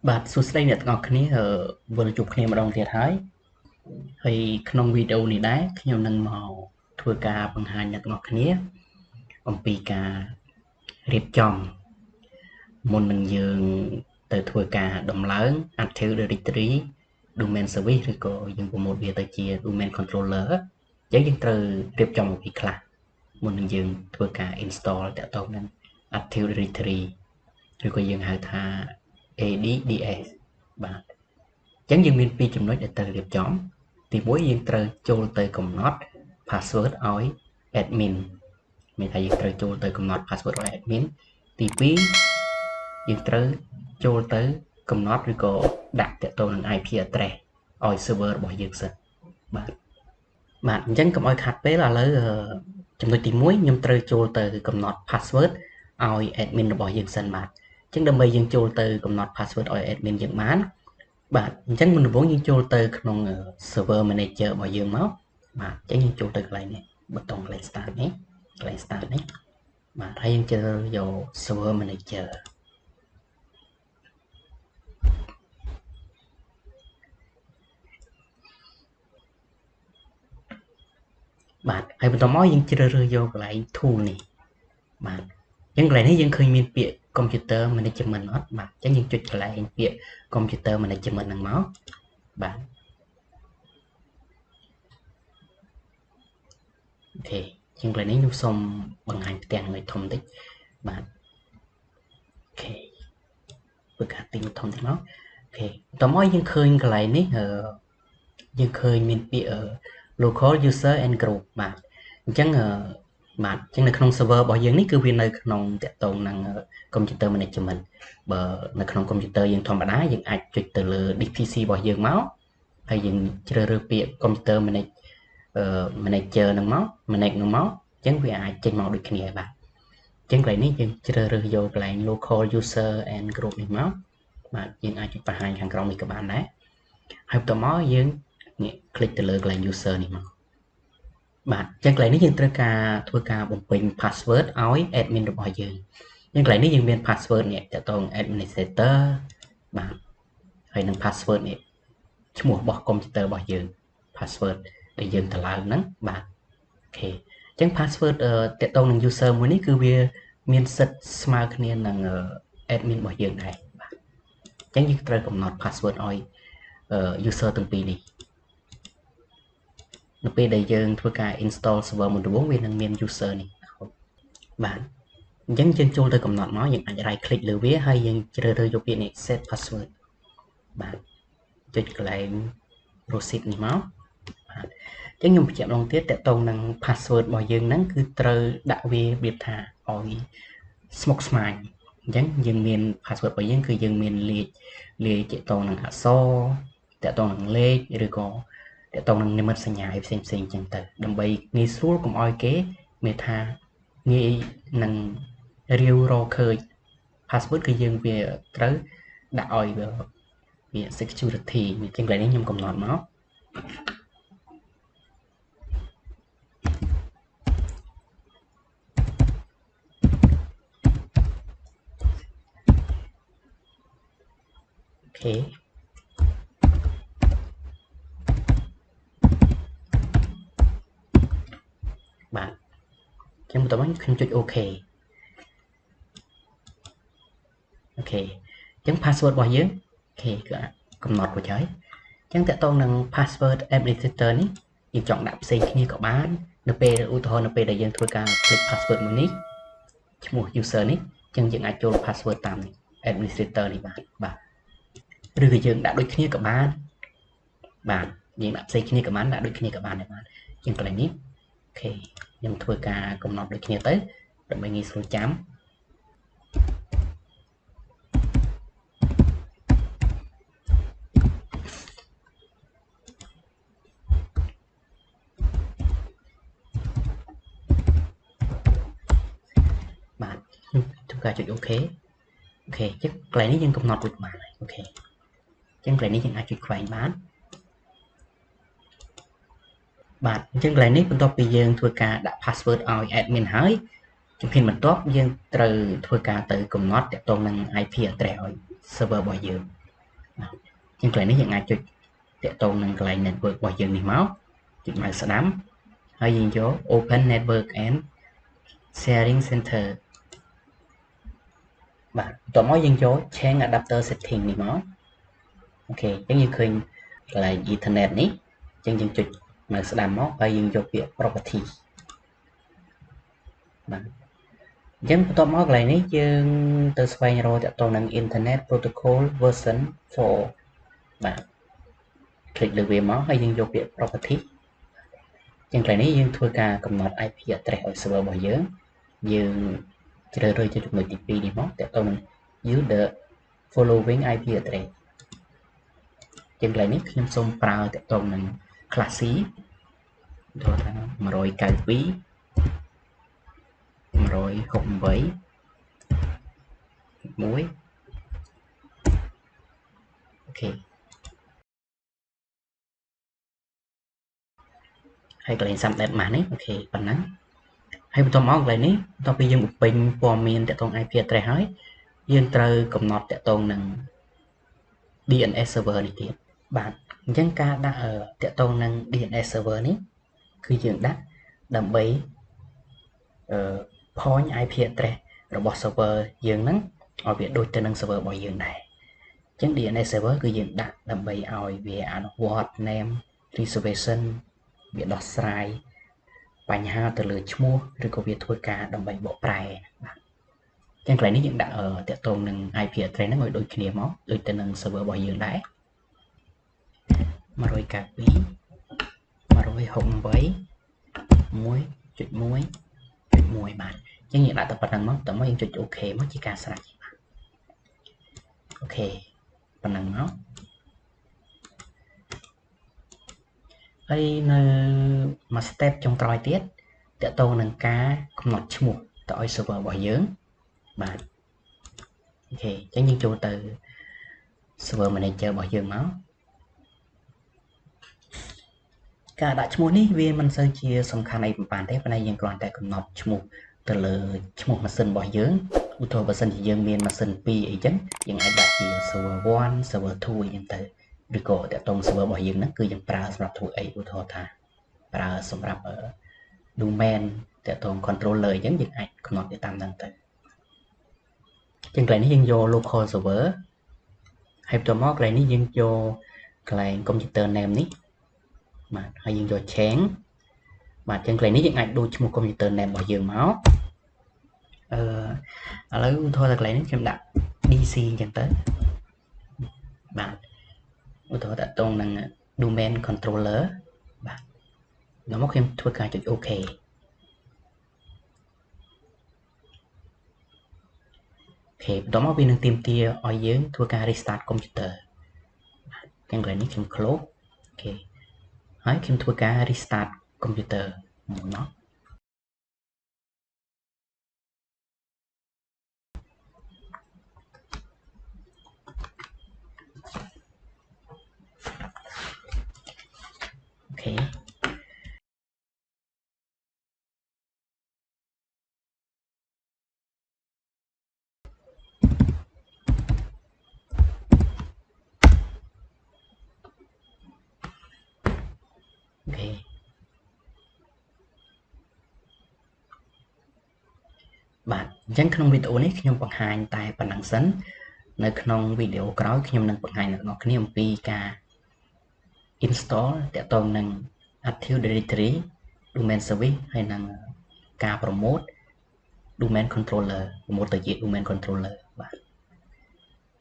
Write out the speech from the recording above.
បាទសួស្តីអ្នកទាំងអស់គ្នាវិលជួបគ្នាម្ដងទៀតហើយក្នុងវីដេអូនេះដែរខ្ញុំនឹងមកធ្វើការបង្ហាញអ្នកទាំងអស់គ្នាអំពីការរៀបចំមុននឹងយើងទៅធ្វើការដំឡើង Active Directory Domain Service ឬក៏យើងប្រមូលវាទៅជា Domain Controller អញ្ចឹងយើងត្រូវរៀបចំអំពីខ្លះមុននឹងយើងធ្វើការ install តាក់ទងនឹង Active Directory ឬក៏យើងហៅថា ADDS បាទអញ្ចឹងយើងមាន2ចំណុចដែលត្រូវរៀបចំទី1យើងត្រូវចូលទៅកំណត់ password ឲ្យ admin មានថាយើងត្រូវចូលទៅកំណត់ password ឲ្យ admin ទី2យើងត្រូវចូលទៅកំណត់ឬក៏ដាក់តាក់ទងនឹង IP address ឲ្យ server របស់យើងសិនបាទអញ្ចឹងកុំឲ្យខាត់ពេលឥឡូវចំណុចទី1ខ្ញុំត្រូវចូលទៅកំណត់ password ឲ្យ admin របស់យើងសិនបាទអញ្ចឹងដើម្បីយើងចូលទៅកំណត់ password ឲ្យ admin យើងបានបាទអញ្ចឹងមុនដំបូងយើងចូលទៅក្នុង server manager របស់យើងមកបាទអញ្ចឹងយើងចូលទៅកន្លែងនេះប៊ូតុងកន្លែង start នេះកន្លែង start នេះបាទហើយយើងជ្រើសយក server manager បាទហើយបន្តមកយើងជ្រើសរើសយកកន្លែង tool នេះបាទអញ្ចឹងកន្លែងនេះយើងឃើញមានពាក្យ computer management អត់បាទអញ្ចឹងយើងចុចកន្លែងពាក្យ computer management ហ្នឹងមកបាទអូខេជាងកន្លែងនេះខ្ញុំសូមបង្ហាញផ្ទាំងឲ្យធំតិចបាទអូខេធ្វើការទីធំតិចមកអូខេបន្តមកយើងឃើញកន្លែងនេះយើងឃើញមានពាក្យ local user and group បាទអញ្ចឹងបាទអញ្ចឹងនៅក្នុង server របស់យើងនេះគឺវានៅក្នុងតាក់ទងនឹង computer management បើនៅក្នុង computer យើងធម្មតាយើងអាចចុចទៅលើ PC របស់យើងមកហើយយើងជ្រើសរើសពាក្យ computer manager ហ្នឹងមក manage ហ្នឹងមកអញ្ចឹងវាអាចចេញមកដូចគ្នាបាទអញ្ចឹងកន្លែងនេះយើងជ្រើសរើសយកកន្លែង local user and group នេះមកបាទយើងអាចចុចបង្ហាញខាងក្រោមនេះក៏បានដែរហើយបន្តមកយើងនេះ click ទៅលើកន្លែង user នេះមកបាទអញ្ចឹងកន្លែងនេះយើងត្រូវការធ្វើការបំពេញ password ឲ្យ admin របស់យើងអញ្ចឹងកន្លែងនេះយើងមាន password នេះតាក់ទង administrator បាទហើយនឹង password នេះឈ្មោះរបស់ computer របស់យើង password ដែលយើងតម្លើងហ្នឹងបាទអូខេអញ្ចឹង password តាក់ទងនឹង user មួយនេះគឺវាមានសិទ្ធស្មើគ្នានឹង admin របស់យើងដែរបាទអញ្ចឹងយើងត្រូវកំណត់ password ឲ្យ user ទាំងពីរនេះនៅពេលដែលយើងធ្វើការ install server មុនដំបូងវានឹងមាន user នេះបាទអញ្ចឹងយើងចូលទៅកំណត់មកយើងអាច right click លើវាហើយយើងជ្រើសរើសយកពាក្យនេះ set password បាទចុចកន្លែង proceed នេះមកបាទអញ្ចឹងខ្ញុំបញ្ជាក់ម្ដងទៀតតកតងនឹង password របស់យើងហ្នឹងគឺត្រូវដាក់វារបៀបថាឲ្យស្មុគស្មាញអញ្ចឹងយើងមាន password របស់យើងគឺយើងមានលេខតកតងនឹងអក្សរតកតងនឹងលេខឬក៏តកតងនឹងនិមិត្តសញ្ញាផ្សេងអញ្ចឹងទៅដើម្បីងាយស្រួលកុំឲ្យគេមានថាងាយនឹងរាវរកឃើញ password គឺយើងវាត្រូវដាក់ឲ្យវា security អញ្ចឹងកន្លែងនេះខ្ញុំកំណត់មកអូខេបាទចឹងបន្តមកខ្ញុំចុច OK អូខេអញ្ចឹង password របស់យើងអូខេគឺកំណត់រួចហើយអញ្ចឹងតកតងនឹង password administrator នេះយើងចង់ដាក់ផ្សេងគ្នាក៏បាននៅពេលឧទាហរណ៍នៅពេលដែលយើងធ្វើការ click password មួយនេះឈ្មោះ user នេះអញ្ចឹងយើងអាចចូល password តាមនេះ administrator នេះបាទឬក៏យើងដាក់ដូចគ្នាក៏បានបាទយើងដាក់ផ្សេងគ្នាក៏បានដាក់ដូចគ្នាក៏បានដែរបាទជាងកន្លែងនេះអូខេខ្ញុំធ្វើការកំណត់ដូចគ្នាទៅដើម្បីងាយស្រួលចាំបាទខ្ញុំធ្វើការចុច OK អូខេចឹងកន្លែងនេះយើងកំណត់រួចបានហើយអូខេចឹងកន្លែងនេះយើងអាចចុចខ្វែងបានបាទអញ្ចឹងកន្លែងនេះបន្ទាប់ពីយើងធ្វើការដាក់ password ឲ្យ admin ហើយជំហានបន្ទាប់យើងត្រូវធ្វើការទៅកំណត់តាក់ទងនឹង IP address ឲ្យ server របស់យើង ជាងកន្លែងនេះយើងអាចចុចតាក់ទងនឹងកន្លែង network របស់យើងនេះមកចុចម៉ៅស្ដាំហើយយើងយក open network and sharing center បាទបន្ទាប់មកយើងយក change adapter setting នេះមកអូខេអញ្ចឹងយើងឃើញកន្លែង Ethernet នេះអញ្ចឹងយើងចុចម៉ៅស្ដាំមកហើយយើងយកពាក្យ property បាទអញ្ចឹងបន្ទាប់មកកន្លែងនេះយើងទៅស្វែងរកតាក់ទងនឹង Internet Protocol version 4បាទคลิกលើវាមកហើយយើងយកពាក្យ property អញ្ចឹងកន្លែងនេះយើងធ្វើការកំណត់ IP address ឲ្យ server របស់យើងជ្រើសរើសចំណុចទី2នេះមកតាក់ទងនឹង use the following IP address ជាងកន្លែងនេះខ្ញុំសូមប្រើតាក់ទងនឹង class C ដល់ថា192 168 1អូខេហើយកន្លែង subnet mask នេះអូខេប៉ុណ្ណឹងហើយបន្ទាប់មកកន្លែងនេះបន្ទាប់ពីយើងបំពេញព័ត៌មានតាក់ទង IP address ហើយយើងត្រូវកំណត់តាក់ទងនឹង DNS server នេះទៀតបាទអញ្ចឹងការដាក់តាក់ទងនឹង DNS server នេះគឺយើងដាក់ដើម្បីpoint IP address របស់ server យើងហ្នឹងឲ្យវាដូចទៅនឹង server របស់យើងដែរអញ្ចឹង DNS server គឺយើងដាក់ដើម្បីឲ្យវាអនុវត្ត name reservation វាដោះស្រាយបញ្ហាទៅលើឈ្មោះឬក៏វាធ្វើការដើម្បីបកប្រែបាទអញ្ចឹងកន្លែងនេះយើងដាក់តាក់ទងនឹង IP address ហ្នឹងឲ្យដូចគ្នាមកដូចទៅនឹង server របស់យើងដែរ192 168 1.1.1 បាទអញ្ចឹងយើងដាក់តែប៉ុណ្្នឹងមកតើមកយើងចុច OK មកជាការស្រេចបាទអូខេប៉ុណ្្នឹងមកហើយនៅមួយ step ចុងក្រោយទៀតតាក់ទងនឹងការកំណត់ឈ្មោះទៅឲ្យ server របស់យើងបាទអូខេអញ្ចឹងយើងចូលទៅ server manager របស់យើងមកការដាក់ឈ្មោះនេះវាមិនសូវជាសំខាន់អីប៉ុន្មានទេប៉ុន្តែយើងគ្រាន់តែកំណត់ឈ្មោះទៅលើឈ្មោះម៉ាស៊ីនរបស់យើងឧទាហរណ៍បើសិនជាយើងមានម៉ាស៊ីន2អីចឹងយើងអាចដាក់ជា server 1 server 2អីចឹងទៅឬក៏តាក់ទង server របស់យើងហ្នឹងគឺយើងប្រើសម្រាប់ធ្វើអីឧទាហរណ៍ថាប្រើសម្រាប់ domain តាក់ទង controller អញ្ចឹងយើងអាចកំណត់ទៅតាមហ្នឹងទៅចឹងកន្លែងនេះយើងយក local server ហើយបន្ទាប់មកកន្លែងនេះយើងយកកន្លែង computer name នេះបាទហើយយើងយក change បាទចឹងកន្លែងនេះយើងអាចដូរឈ្មោះ computer name របស់យើងមកឥឡូវឧទាហរណ៍តែកន្លែងនេះខ្ញុំដាក់ DC អញ្ចឹងទៅបាទឧទាហរណ៍តាក់ទងនឹង domain controller បាទដល់មកខ្ញុំធ្វើការចុច OK អូខេបន្ទាប់មកវានឹងទាមទារឲ្យយើងធ្វើការ restart computer ចឹងកន្លែងនេះខ្ញុំ close អូខេហើយខ្ញុំធ្វើការ restart computer មកអូខេអូខេបាទអញ្ចឹងក្នុងវីដេអូនេះខ្ញុំបង្ហាញតែប៉ុណ្្នឹងសិននៅក្នុងវីដេអូក្រោយខ្ញុំនឹងបង្ហាញអ្នកនរគ្នាអំពីការ install តាក់ទងនឹង Active Directory Domain Service ហើយនឹងការ promote Domain Controller ទៅជា Domain Controller